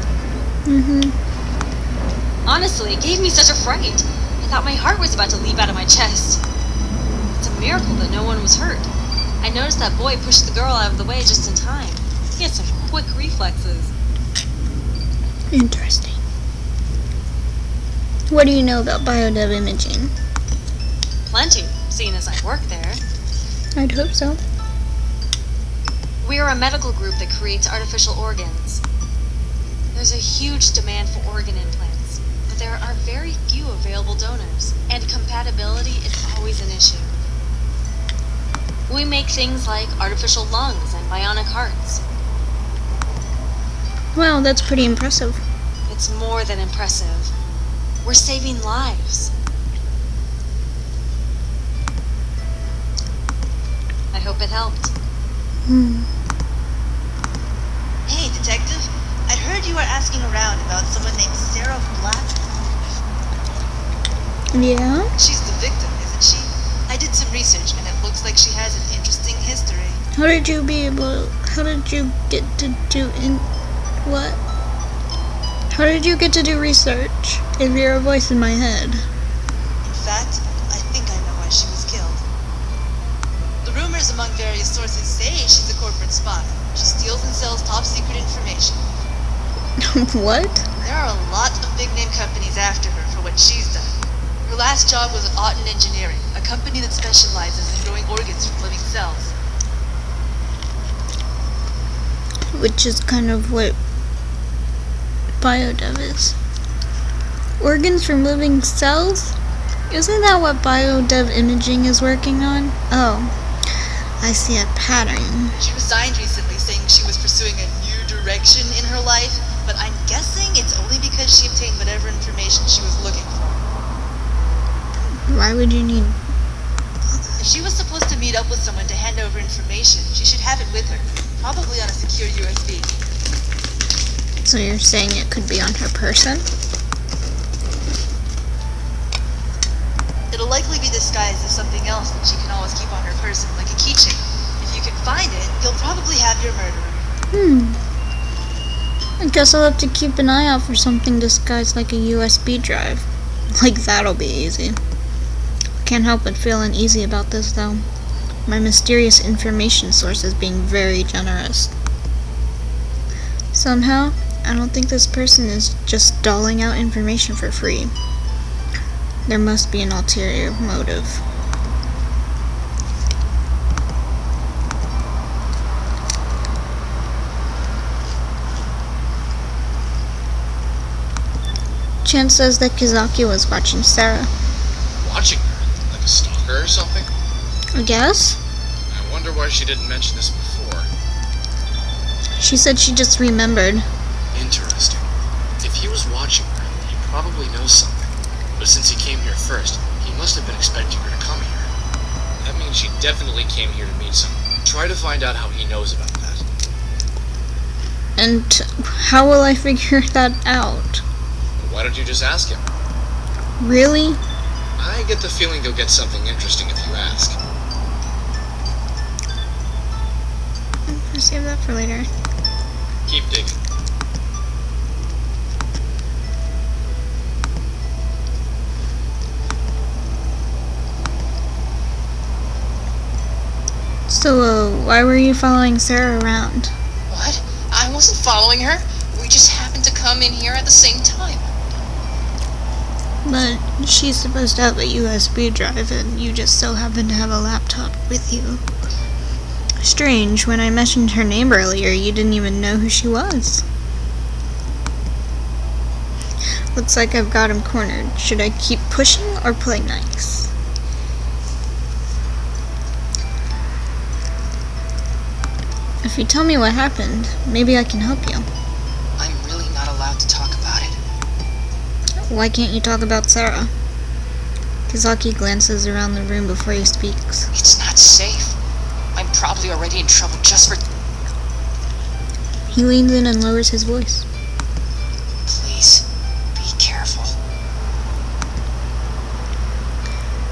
S5: Honestly, it gave me such a fright. I thought my heart was about to leap out of my chest. It's a miracle that no one was hurt. I noticed that boy pushed the girl out of the way just in time. He had some quick reflexes.
S1: Interesting. What do you know about biodev imaging?
S5: Plenty, seeing as I work there.
S1: I'd hope so.
S5: We are a medical group that creates artificial organs. There's a huge demand for organ implants, but there are very few available donors, and compatibility is always an issue. We make things like artificial lungs and bionic hearts.
S1: Wow, that's pretty impressive.
S5: It's more than impressive. We're saving lives. I hope it helped.
S6: Hey, detective. I'd heard you were asking around about someone named Sarah Black.
S1: Yeah?
S6: She's the victim, isn't she? I did some research, and it looks like she has an interesting history.
S1: How did you get to do what? How did you get to do research if you're a voice in my head?
S6: In fact, I think I know why she was killed. The rumors among various sources say she's a corporate spy. She steals and sells top secret information.
S1: What?
S6: There are a lot of big name companies after her for what she's done. Her last job was at Auten Engineering, a company that specializes in growing organs from living cells.
S1: Which is kind of what biodev is. Organs from living cells? Isn't that what biodev imaging is working on? Oh. I see a pattern.
S6: She resigned recently, saying she was pursuing a new direction in her life, but I'm guessing it's only because she obtained whatever information she was looking for.
S1: Why would you need...
S6: If she was supposed to meet up with someone to hand over information, she should have it with her, probably on a secure USB.
S1: So you're saying it could be on her person?
S6: It'll likely be disguised as something else that she can always keep on her person, like a keychain. If you can find it, you'll probably have your murderer.
S1: I guess I'll have to keep an eye out for something disguised like a USB drive. Like, that'll be easy. Can't help but feel uneasy about this, though. My mysterious information source is being very generous. Somehow, I don't think this person is just doling out information for free. There must be an ulterior motive. Chan says that Kizaki was watching Sarah.
S3: Watching her? Like a stalker or something?
S1: I guess?
S3: I wonder why she didn't mention this before.
S1: She said she just remembered.
S3: Interesting. If he was watching her, he probably knows something. But since he came here first, he must have been expecting her to come here. That means she definitely came here to meet someone. Try to find out how he knows about that.
S1: And how will I figure that out?
S3: Why don't you just ask him?
S1: Really?
S3: I get the feeling you'll get something interesting if you ask.
S1: I'll save that for later.
S3: Keep digging.
S1: So, why were you following Sarah around?
S4: What? I wasn't following her. We just happened to come in here at the same time.
S1: But she's supposed to have a USB drive and you just so happen to have a laptop with you. Strange, when I mentioned her name earlier, you didn't even know who she was. Looks like I've got him cornered. Should I keep pushing or play nice? If you tell me what happened, maybe I can help you.
S4: I'm really not allowed to talk about it.
S1: Why can't you talk about Sarah? Kizaki glances around the room before he speaks.
S4: It's not safe. I'm probably already in trouble just for...
S1: He leans in and lowers his voice.
S4: Please, be careful.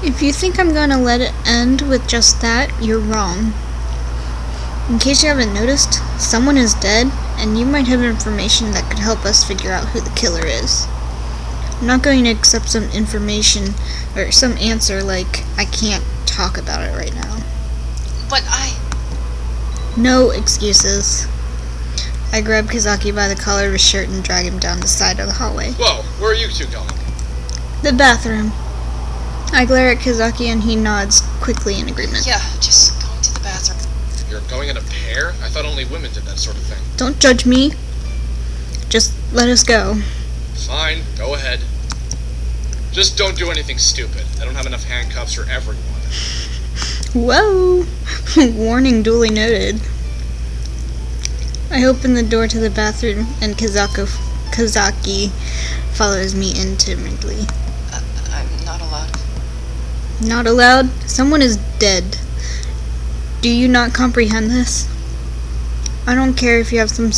S1: If you think I'm gonna let it end with just that, you're wrong. In case you haven't noticed, someone is dead, and you might have information that could help us figure out who the killer is. I'm not going to accept some information or some answer like, I can't talk about it right now.
S4: But
S1: No excuses. I grab Kizaki by the collar of his shirt and drag him down the side of the hallway.
S3: Whoa, where are you two going?
S1: The bathroom. I glare at Kizaki and he nods quickly in agreement.
S4: Yeah, just going to the bathroom.
S3: You're going in a pair? I thought only women did that sort of thing.
S1: Don't judge me. Just let us go.
S3: Fine, go ahead. Just don't do anything stupid. I don't have enough handcuffs for everyone.
S1: Whoa! Warning duly noted. I open the door to the bathroom and Kizaki follows me in timidly.
S4: I'm not allowed.
S1: Not allowed? Someone is dead. Do you not comprehend this? I don't care if you have some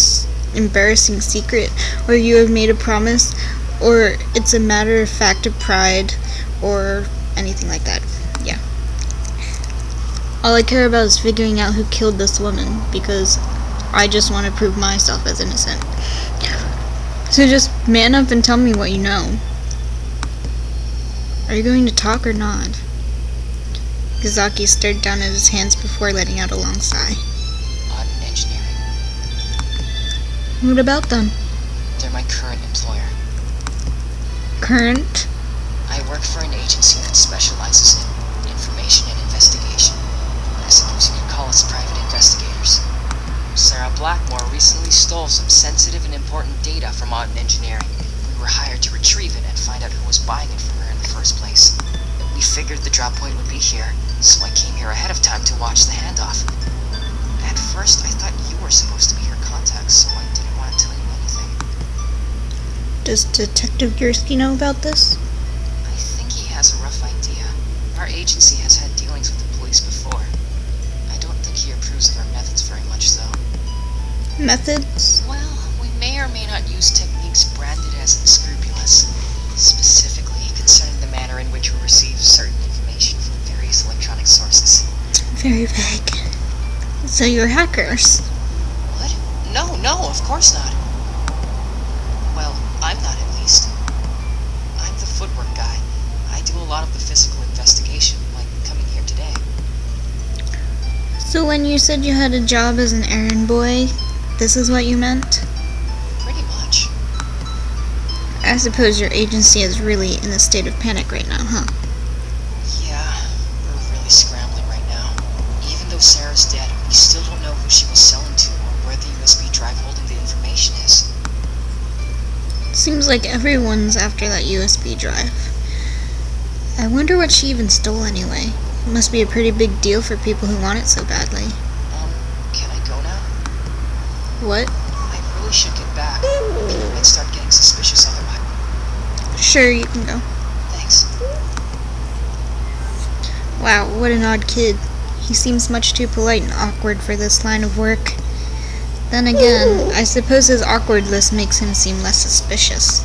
S1: embarrassing secret, or you have made a promise, or it's a matter of fact of pride, or anything like that. Yeah. All I care about is figuring out who killed this woman, because I just want to prove myself as innocent. So just man up and tell me what you know. Are you going to talk or not? Kizaki stared down at his hands before letting out a long sigh.
S4: On engineering.
S1: What about them?
S4: They're my current employer.
S1: Current?
S4: I work for an agency that specializes in information and investigation. I suppose you could call us private investigators. Sarah Blackmore recently stole some sensitive and important data from Auden Engineering. We were hired to retrieve it and find out who was buying it from her in the first place. We figured figured the drop point would be here, so I came here ahead of time to watch the handoff. At first, I thought you were supposed to be her contact, so I didn't want to tell you anything.
S1: Does Detective Gursky know about this?
S4: I think he has a rough idea. Our agency has had dealings with the police before. I don't think he approves of our methods very much, though.
S1: Methods?
S4: Well, we may or may not use techniques branded as unscrupulous, specifically concerning the manner in which we receive certain information from various electronic sources.
S1: Very vague. So you're hackers?
S4: What? No, of course not. Well, I'm not at least. I'm the footwork guy. I do a lot of the physical investigation, like coming here today.
S1: So when you said you had a job as an errand boy, this is what you meant?
S4: Pretty much.
S1: I suppose your agency is really in a state of panic right now, huh?
S4: Yeah, we're really scrambling right now. Even though Sarah's dead, we still don't know who she was selling to or where the USB drive holding the information is.
S1: Seems like everyone's after that USB drive. I wonder what she even stole anyway. It must be a pretty big deal for people who want it so badly.
S4: Can I go now?
S1: What?
S4: I really should get back. People might start getting suspicious otherwise.
S1: Sure, you can go.
S4: Thanks.
S1: Wow, what an odd kid. He seems much too polite and awkward for this line of work. Then again, I suppose his awkwardness makes him seem less suspicious.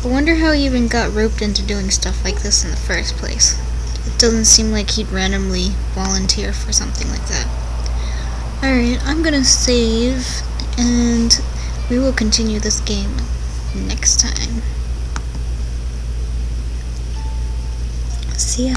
S1: I wonder how he even got roped into doing stuff like this in the first place. It doesn't seem like he'd randomly volunteer for something like that. Alright, I'm gonna save, and we will continue this game next time. See ya.